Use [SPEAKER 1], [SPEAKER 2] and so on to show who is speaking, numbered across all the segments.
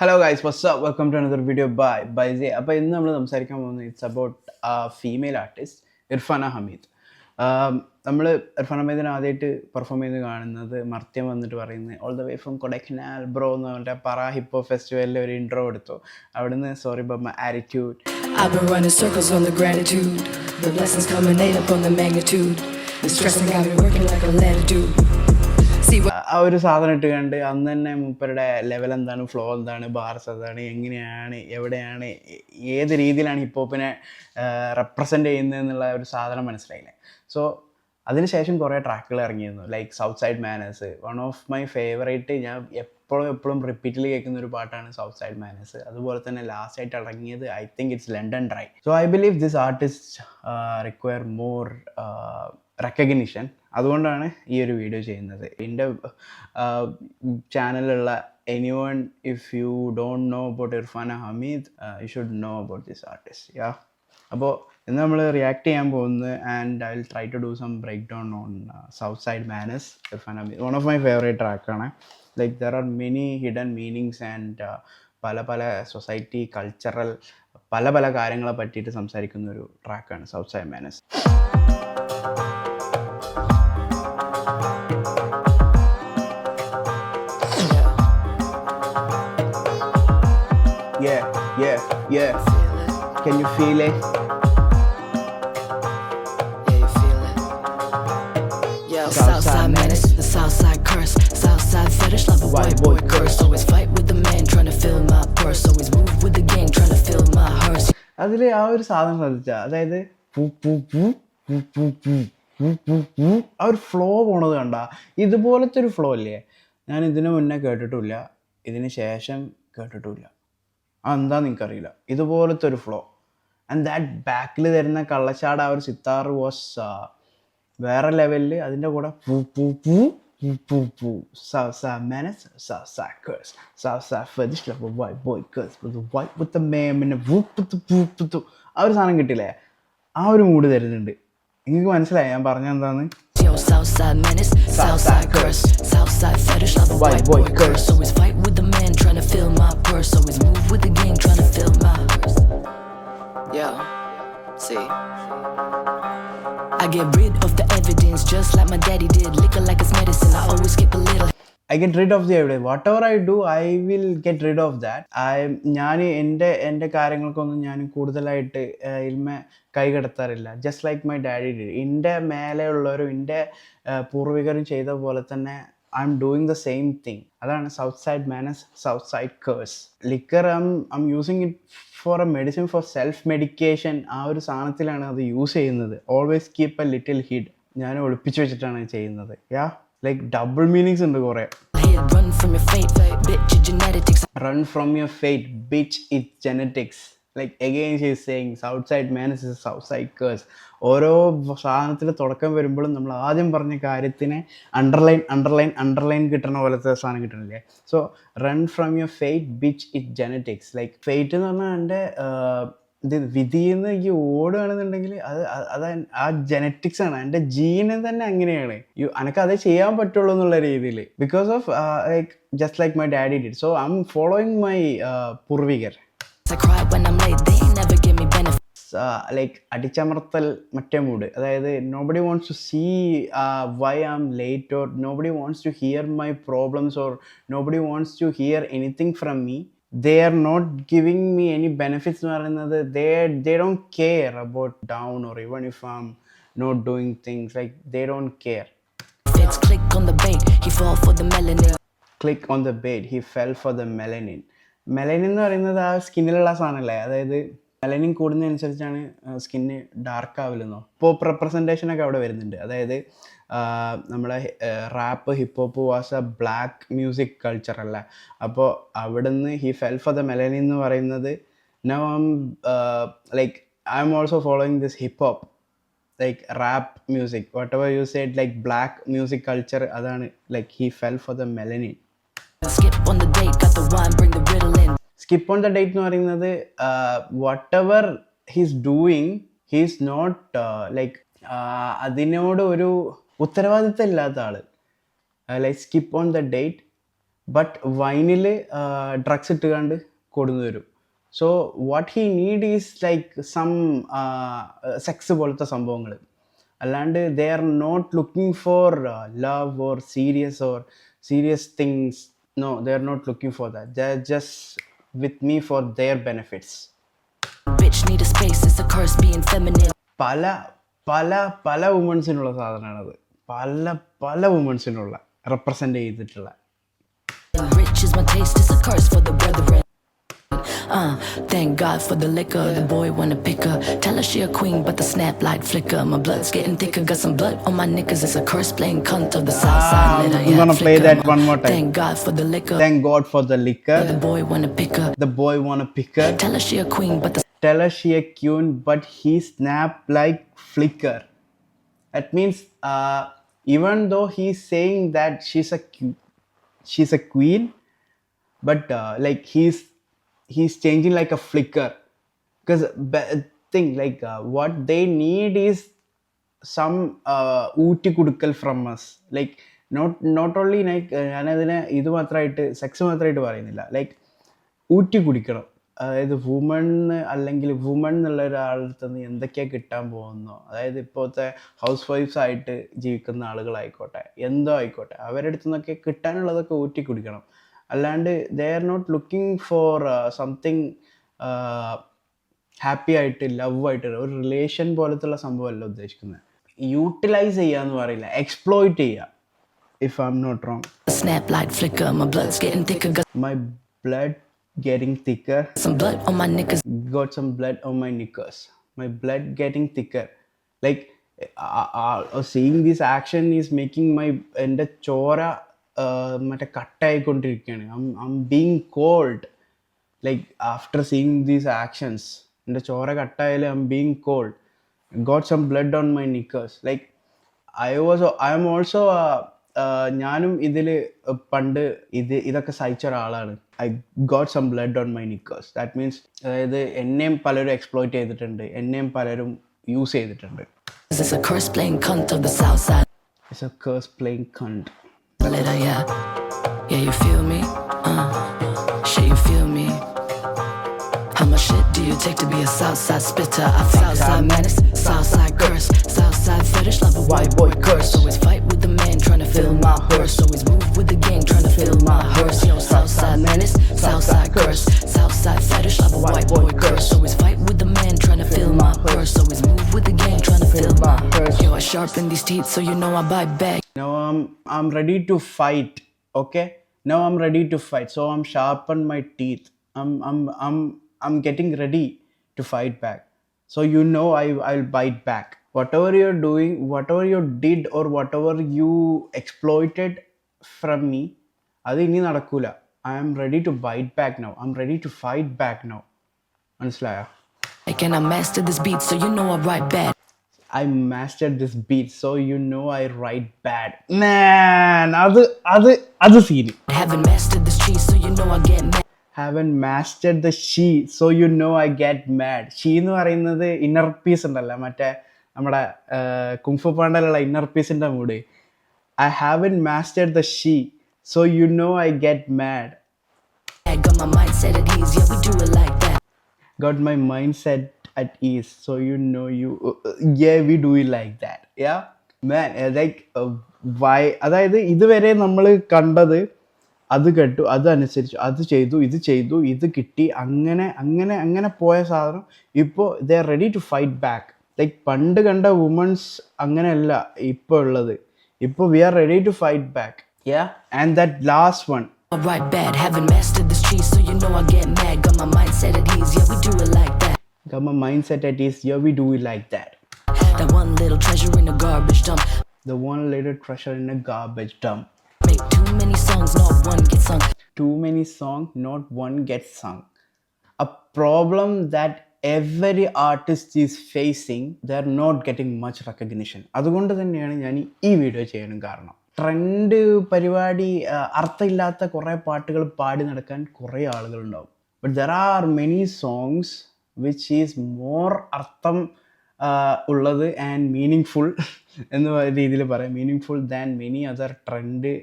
[SPEAKER 1] Hello guys, what's up? Welcome to another video by Zay. അപ്പോൾ ഇന്ന് നമ്മൾ സംസാരിക്കാൻ പോകുന്നത് it's about female artist Irfana Hameed. നമ്മൾ ഇർഫാന ഹമീദിനെ ആദ്യമായിട്ട് പെർഫോം ചെയ്ത് കാണുന്നത് മർത്യം വന്നിട്ട് പറയുന്നത് all the way from Kodaikanal bro എന്ന് പറഞ്ഞിട്ട് പറ ഹിപ്പോ ഫെസ്റ്റിവലിൽ ഒരു ഇൻട്രോ എടുത്തു. അവിടുന്ന് sorry but my attitude.
[SPEAKER 2] I've been running circles on the gratitude. The blessings culminate upon the magnitude. The stressing got me working like a latitude.
[SPEAKER 1] ആ ഒരു സാധനം ഇട്ട് കണ്ട് അന്ന് തന്നെ മൂപ്പരുടെ ലെവൽ എന്താണ്, ഫ്ലോ എന്താണ്, ബാർസ് എന്താണ്, എങ്ങനെയാണ്, എവിടെയാണ്, ഏത് രീതിയിലാണ് ഹിപ്പോപ്പിനെ റെപ്രസെൻ്റ് ചെയ്യുന്നത് എന്നുള്ള ഒരു സാധനം മനസ്സിലായില്ലേ. സോ അതിനുശേഷം കുറേ ട്രാക്കുകൾ ഇറങ്ങിയിരുന്നു, like South Side Manners. One of my favourite, ഞാൻ എപ്പോഴും റിപ്പീറ്റിൽ കേൾക്കുന്ന ഒരു പാട്ടാണ് സൗത്ത് സൈഡ് മാനേഴ്സ്. അതുപോലെ തന്നെ ലാസ്റ്റ് ആയിട്ട് ഇറങ്ങിയത് I think it's London Dry. So I believe this artist require more recognition. അതുകൊണ്ടാണ് ഈ ഒരു വീഡിയോ ചെയ്യുന്നത്. എൻ്റെ ചാനലിലുള്ള anyone, if you don't know about Irfana Hameed, you should know about this artist. Yeah, അപ്പോൾ ഇന്ന് നമ്മൾ റിയാക്ട് ചെയ്യാൻ പോകുന്നത് and I will try to do some break down on South Side Manners Irfana Hameed. One of my favourite ട്രാക്കാണ്. Like there are many hidden meanings and പല society, cultural പല കാര്യങ്ങളെ പറ്റിയിട്ട് സംസാരിക്കുന്ന ഒരു ട്രാക്കാണ് South Side Manners. Yeah. Can you feel it?
[SPEAKER 2] Yeah, you feel it. Yo, Southside menace, the Southside curse, Southside fetish, love a white boy curse. Always fight with the man trying to fill my purse. Always move with the gang trying to fill my hearse.
[SPEAKER 1] അതിൽ ആ ഒരു സാധനം ശ്രദ്ധിച്ച, അതായത് ആ ഒരു flow പോണത് കണ്ട, ഇതുപോലത്തെ ഒരു ഫ്ലോ ഇല്ലേ ഞാൻ ഇതിനു മുന്നേ കേട്ടിട്ടില്ല, ഇതിന് ശേഷം കേട്ടിട്ടില്ല. എന്താന്ന് എനിക്കറിയില്ല, ഇതുപോലത്തെ ഒരു ഫ്ലോ. ആൻഡ് ദാറ്റ് ബാക്കിൽ തരുന്ന കള്ളച്ചാട്, ആ ഒരു സിത്താർ വാസ് വേറെ ലെവലിൽ. അതിൻ്റെ കൂടെ ആ ഒരു സാധനം കിട്ടില്ലേ, ആ ഒരു മൂഡ് തരുന്നുണ്ട്. എനിക്ക് മനസ്സിലായി ഞാൻ പറഞ്ഞ എന്താന്ന്.
[SPEAKER 2] Southside menace, Southside curse, Southside fetish, love a white boy curse. Always fight with the man trying to fill my purse. Always move with the gang trying to fill my hearse. Yo, see, I get rid of the evidence just like my daddy did. Liquor like it's medicine, I always skip a little.
[SPEAKER 1] I get rid of the evidence. Whatever I do, I will get rid of that. ഞാൻ എൻ്റെ കാര്യങ്ങൾക്കൊന്നും ഞാൻ കൂടുതലായിട്ട് ഇതിന്മേ കൈ കടത്താറില്ല. Just like my daddy did. എൻ്റെ മേലെയുള്ളവരും എൻ്റെ പൂർവികരും ചെയ്ത പോലെ തന്നെ I'm doing the same thing. അതാണ് South Side Manners, South Side curse. Liquor I'm using it for a medicine, for self medication. ആ ഒരു സാധനത്തിലാണ് അത് യൂസ് ചെയ്യുന്നത്. Always keep a little hid. ഞാൻ ഒളിപ്പിച്ചു വെച്ചിട്ടാണ് ചെയ്യുന്നത്. യാ, ലൈക്ക് ഡബിൾ മീനിങ്സ് ഉണ്ട് കുറേ.
[SPEAKER 2] Run from your fate, bitch, it's genetics.
[SPEAKER 1] Run from your fate, bitch, it's genetics. Like again she is saying Southside menace is Southside curse. ഓരോ സാധനത്തിൽ തുടക്കം വരുമ്പോഴും നമ്മൾ ആദ്യം പറഞ്ഞ കാര്യത്തിനെ അണ്ടർലൈൻ കിട്ടണ പോലത്തെ സാധനം കിട്ടണില്ലേ. So run from your fate, bitch it genetics. Like fate എന്ന് പറഞ്ഞാൽ എൻ്റെ ഇത് വിധിന്ന് എനിക്ക് ഓടുകയാണെന്നുണ്ടെങ്കിൽ അത് ആ ജെനറ്റിക്സ് ആണ്, എൻ്റെ ജീന് തന്നെ അങ്ങനെയാണ്. എനിക്ക് അതേ ചെയ്യാൻ പറ്റുള്ളൂ എന്നുള്ള രീതിയിൽ. Because of like just like my daddy did. So I'm following my പൂർവികർ. ലൈക്ക് അടിച്ചമർത്തൽ മറ്റേ മൂഡ്, അതായത് nobody wants to see why I am late, or nobody wants to hear my problems, or nobody wants to hear anything from me. They are not giving me any benefits എന്ന് പറയുന്നത്. They don't care about down, or even if I'm not doing things, like they don't care.
[SPEAKER 2] Let's click on the bait, he fall for the melanin.
[SPEAKER 1] Click on the bait, he fell for the melanin. Melanin എന്ന് പറയുന്നത് ആ സ്കിന്നിലുള്ള സാധനമല്ലേ, അതായത് melanin കൂടുന്നതനുസരിച്ചാണ് skin dark ആവില്ലെന്നോ. Pop റെപ്രസെൻറ്റേഷനൊക്കെ അവിടെ വരുന്നുണ്ട്. അതായത് നമ്മളെ rap, hip hop was a black music culture അല്ല. അപ്പോൾ അവിടുന്ന് he fell for the melanin എന്ന് പറയുന്നത്. Now like I'm also following this hip hop, like rap music, whatever you said, like black music culture. അതാണ് like he fell for the melanin.
[SPEAKER 2] Skip on the date, got the wine, bring the riddle in.
[SPEAKER 1] Skip on the date എന്ന് പറയുന്നത് whatever he's doing, he's not like അതിനോട് ഒരു ഉത്തരവാദിത്തം ഇല്ലാത്ത ആൾ. Like skip on the date, but വൈനിൽ drugs ഇട്ടുകാണ്ട് കൊടുന്നു വരും. So what he need is like some sex പോലത്തെ സംഭവങ്ങൾ. അല്ലാണ്ട് they are not looking for love or serious things. No, they are not looking for that. They are just with me for their benefits.
[SPEAKER 2] Bitch need a space, it's a curse being feminine.
[SPEAKER 1] പല പല പല വുമൻസിനുള്ള സാധനമാണത്. പല പല വുമൻസിനുള്ള represent ചെയ്തിട്ടുള്ള.
[SPEAKER 2] Rich is my taste, it's a curse for the brethren. Thank God for the liquor. The boy wanna pick her. Tell her she a queen, but the snap light flicker. My blood's getting thicker, got some blood on my knickers. It's a curse playing cunt of the south side. Let her,
[SPEAKER 1] I'm gonna play that one more time.
[SPEAKER 2] Thank God for the liquor.
[SPEAKER 1] Thank God for the liquor.
[SPEAKER 2] The boy wanna pick her.
[SPEAKER 1] The boy wanna pick her.
[SPEAKER 2] Tell her she a queen, but the
[SPEAKER 1] Tell her she a queen, but he snap like flicker. That means even though he's saying that she's a queen, but like he's changing like a flicker. Because thing like what they need is some ഊറ്റി കൊടുക്കൽ from us. Like not only like ഞാനതിനെ ഇത് മാത്രമായിട്ട് sex മാത്രമായിട്ട് പറയുന്നില്ല, like ഊറ്റി കുടിക്കണം. അതായത് വുമൺ അല്ലെങ്കിൽ വുമൺ എന്നുള്ള ഒരാളടുത്ത് നിന്ന് എന്തൊക്കെയാണ് കിട്ടാൻ പോകുന്നോ, അതായത് ഇപ്പോഴത്തെ ഹൗസ് വൈഫ്സ് ആയിട്ട് ജീവിക്കുന്ന ആളുകളായിക്കോട്ടെ, എന്തോ ആയിക്കോട്ടെ, അവരുടെ അടുത്ത് നിന്നൊക്കെ കിട്ടാനുള്ളതൊക്കെ ഊറ്റി കുടിക്കണം. അല്ലാണ്ട് they are not looking for something happy ആയിട്ട് ലവ് ആയിട്ട് ഒരു റിലേഷൻ പോലത്തുള്ള സംഭവമല്ല ഉദ്ദേശിക്കുന്നത്. യൂട്ടിലൈസ് ചെയ്യുക എന്ന് പറയില്ല, എക്സ്പ്ലോയിറ്റ് ചെയ്യുക. If I'm not wrong.
[SPEAKER 2] snap light flicker. My blood's getting thicker, got
[SPEAKER 1] My blood getting thicker.
[SPEAKER 2] some blood on my knickers.
[SPEAKER 1] Got some blood on my knickers. My blood getting thicker. Like seeing this action is making my എൻ്റെ ചോര മറ്റേ കട്ടായിക്കൊണ്ടിരിക്കുകയാണ്. I'm being cold. Like after seeing these actions, എൻ്റെ ചോര കട്ടായാലും I'm being cold. Got some blood on my knickers. Like I am also ഞാനും ഇതിൽ പണ്ട് ഇതൊക്കെ സഹിച്ച ഒരാളാണ്. I got some blood on my knickers. That means അതായത് എന്നെയും പലരും എക്സ്പ്ലോയിറ്റ് ചെയ്തിട്ടുണ്ട്, എന്നെയും പലരും യൂസ് ചെയ്തിട്ടുണ്ട്.
[SPEAKER 2] It's a curse playing cunt of the south side.
[SPEAKER 1] It's a curse playing cunt.
[SPEAKER 2] Later, yeah, you feel me? Shit, you feel me? How much shit do you take to be a Southside spitter? I Southside menace, Southside curse, Southside fetish, love a white boy curse. Always fight with the man trying to fill my hearse. Always move with the gang trying to fill my hearse. Yo, Southside menace, Southside curse, Southside fetish, love a white boy curse. Always fight with the man trying to fill my hearse. Always move with the gang trying to fill my hearse. Yo, I sharpen these teeth so you know I bite back.
[SPEAKER 1] Now I'm ready to fight. Okay, now I'm ready to fight. So I'm sharpen my teeth. I'm getting ready to fight back. So you know I'll bite back. Whatever you're doing, whatever you did or whatever you exploited from me, അത് ഇനി നടക്കൂല. I am ready to bite back now. I'm ready to fight back now. മനസ്സിലായോ?
[SPEAKER 2] Can I master this beat so you know I write bad?
[SPEAKER 1] I mastered this beat so you know I write bad. Man, അത് scene.
[SPEAKER 2] Haven't mastered this cheese so you know I get mad.
[SPEAKER 1] Haven't mastered the she so you know I get mad. She എന്ന് പറയുന്നത് inner piece ഉണ്ടല്ലോ, മറ്റേ നമ്മുടെ kung fu പാണ്ടയിലുള്ള inner പീസിൻ്റെ mood. I haven't mastered the she so you know I get mad.
[SPEAKER 2] I got my mindset at ease, yeah we do it like that.
[SPEAKER 1] Got my mindset at ease so you know yeah we do it like that. Yeah man, like why, അതായത് ഇതുവരെ നമ്മൾ കണ്ടത് അത് കേട്ടു, അതനുസരിച്ചു, അത് ചെയ്തു, ഇത് ചെയ്തു, ഇത് കിട്ടി, അങ്ങനെ അങ്ങനെ അങ്ങനെ പോയ സാധനം ഇപ്പോൾ they are ready to fight back. Like പണ്ട് കണ്ട വുമൻസ് അങ്ങനെയല്ല ഇപ്പോൾ ഉള്ളത്. ഇപ്പോൾ we are ready to fight back. Yeah and that last one.
[SPEAKER 2] I write bad, haven't mastered this cheese so you know I get mad. Got my mindset at ease, yeah we do it like that.
[SPEAKER 1] Got my mindset at ease, yeah we do it like that.
[SPEAKER 2] That one little treasure in a garbage dump.
[SPEAKER 1] The one little treasure in a garbage dump.
[SPEAKER 2] Make too many songs, not one gets sung.
[SPEAKER 1] Too many songs, not one gets sung. A problem that every artist is facing, they are not getting much recognition. അതുകൊണ്ട് തന്നെയാണ് ഞാൻ ഈ video ചെയ്യാനും കാരണം. Trend പരിപാടി, അർത്ഥമില്ലാത്ത കുറേ പാട്ടുകൾ പാടി നടക്കാൻ കുറേ ആളുകളുണ്ടാവും. But there are many songs which is more അർത്ഥം ഉള്ളത് ആൻഡ് മീനിങ് ഫുൾ എന്ന രീതിയിൽ പറയാം, meaningful than many other trend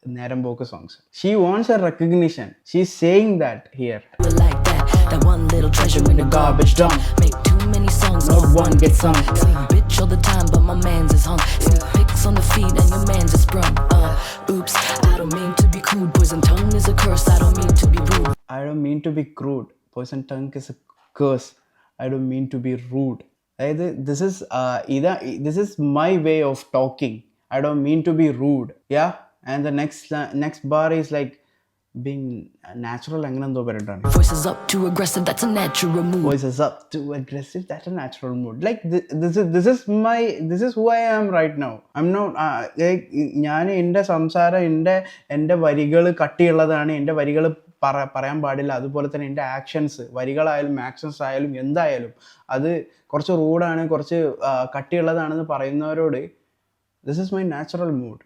[SPEAKER 1] Neramboku songs. She wants a recognition. She's saying that here.
[SPEAKER 2] Like that one little treasure in the garbage dump. Make too many songs, not one gets sung. Sleep bitch all the time, but my man's is hung. Sneak pics on the feed and your man's is sprung. Oops, I don't mean to be crude. Poison tongue is a curse, I don't mean to be rude.
[SPEAKER 1] I don't mean to be crude. Poison tongue is a curse. I don't mean to be rude. This is my way of talking. I don't mean to be rude. Yeah, and the next bar is like being natural.
[SPEAKER 2] Voices up too aggressive, that's a natural mood.
[SPEAKER 1] Voices up too aggressive, that's a natural mood. Like this is who I am right now. I'm not like ഞാൻ എൻ്റെ സംസാരം എൻ്റെ വരികൾ കട്ടിയുള്ളതാണ്. എൻ്റെ വരികൾ പറയാൻ പാടില്ല. അതുപോലെ തന്നെ എൻ്റെ ആക്ഷൻസ്, വരികളായാലും ആക്ഷൻസ് ആയാലും എന്തായാലും അത് കുറച്ച് റൂഡാണ്, കുറച്ച് കട്ടിയുള്ളതാണെന്ന് പറയുന്നവരോട് this is my natural mood.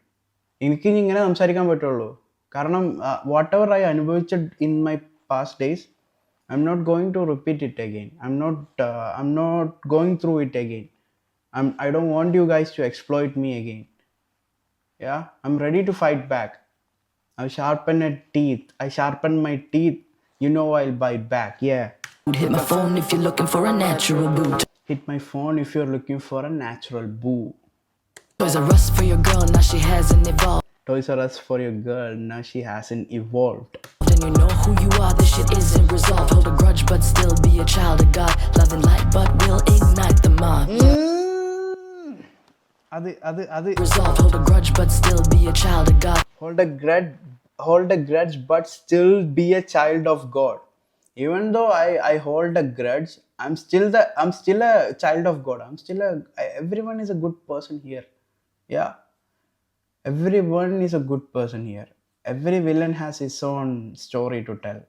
[SPEAKER 1] എനിക്ക് ഇങ്ങനെ സംസാരിക്കാൻ പറ്റുള്ളൂ. കാരണം വാട്ട് എവർ ഐ അനുഭവിച്ച in my past days, I'm not going to repeat it again. I'm not going through it again. I don't want you guys to exploit me again. Yeah, I'm ready to fight back. I sharpen my teeth. You know I'll bite back. Yeah.
[SPEAKER 2] Hit my phone if you're looking for a natural boot.
[SPEAKER 1] Hit my phone if you're looking for a natural boo.
[SPEAKER 2] Toys R Us for your girl, now she hasn't evolved.
[SPEAKER 1] Toys R Us for your girl, now she hasn't evolved.
[SPEAKER 2] Then you know who you are, this shit isn't resolved. Hold a grudge but still be a child of God. Loving light but will ignite the mob. Resolved, hold a grudge but still be a child of God.
[SPEAKER 1] Hold a grudge but still be a child of God. Even though I hold a grudge, I'm still a child of God. Everyone is a good person here. Yeah, everyone is a good person here. Every villain has his own story to tell.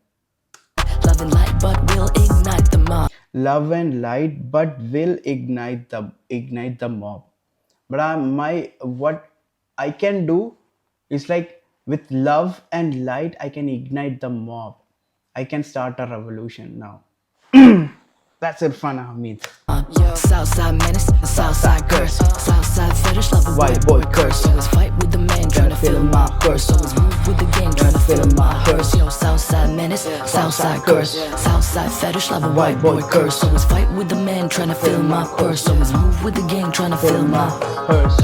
[SPEAKER 2] Love and light but will ignite the mob.
[SPEAKER 1] Love and light but will ignite the mob. But what I can do is like, with love and light I can ignite the mob. I can start a revolution now. That's Irfan Ahmed.
[SPEAKER 2] Southside menace, Southside curse, Southside fetish, love a white boy curse. Always fight with the man, trying to fill my purse. Always move with the gang, trying to fill my hearse. Yo, Southside menace, Southside curse, Southside fetish, love a white boy curse. Always fight with the man, trying to fill my purse. Always move with the gang, trying to fill my
[SPEAKER 1] Purse.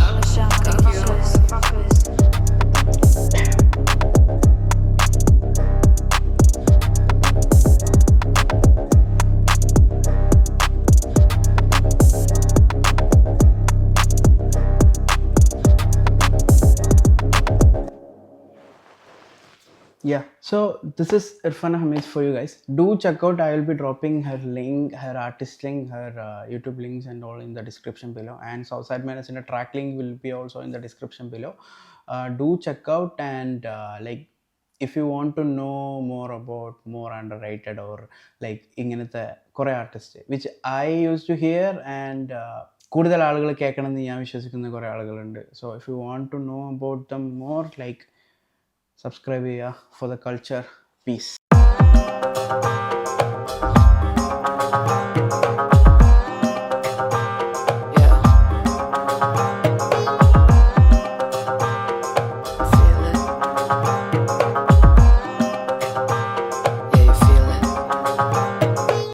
[SPEAKER 1] Yeah, so this is Irfan Ahmed for you guys. Do check out, I will be dropping her link, her artist link, her YouTube links and all in the description below, and Southside Menace in a track link will be also in the description below. Do check out, and like, if you want to know more about more underrated or like ഇങ്ങനത്തെ കുറേ artist which I used to hear and കൂടുതൽ ആളുകൾ കേൾക്കണമെന്ന് ഞാൻ വിശ്വസിക്കുന്ന കുറേ ആളുകളുണ്ട്. So if you want to know about them more, like, subscribe here for the culture. Peace.